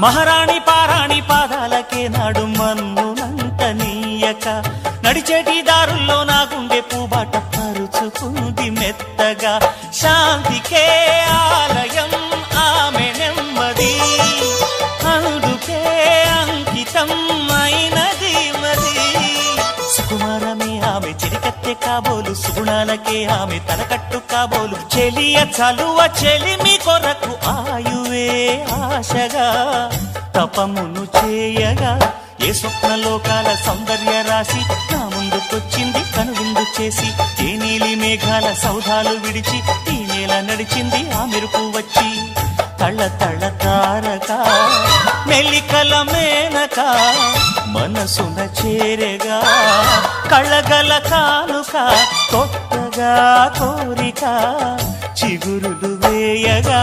మహారాణి పారాణి పాదాలకే నాడు మన్నునంట నీయక నడిచేటి దారుల్లో నా గుండె పూబాట పరుచుకుంది మెత్తగా శాంతికే ఆలయం ఆమె నెమ్మది అందుకే అంకితం అయినది మది సుకుమారమే ఆమె చిరికత్తె కాబోలు సుగుణాలకే ఆమె తలకట్టు కాబోలు చెలియ చలువ చెలిమి కొరకు ఆయువే ఆశగా తపమును చేయగా ఏ స్వప్నలోకాల సౌందర్య రాశి నా ముందుకొచ్చింది కనువిందు చేసి ఏ నీలి మేఘాల సౌధాలు విడిచి ఈ నేల నడిచింది ఆ మెరుపు వచ్చి తళ్ళ తళ్ళ తారక మెల్లికల మేనక మనసున చేరగా కళ్ళగల కానుక కొత్తగా కోరిక చిగురులు వేయగా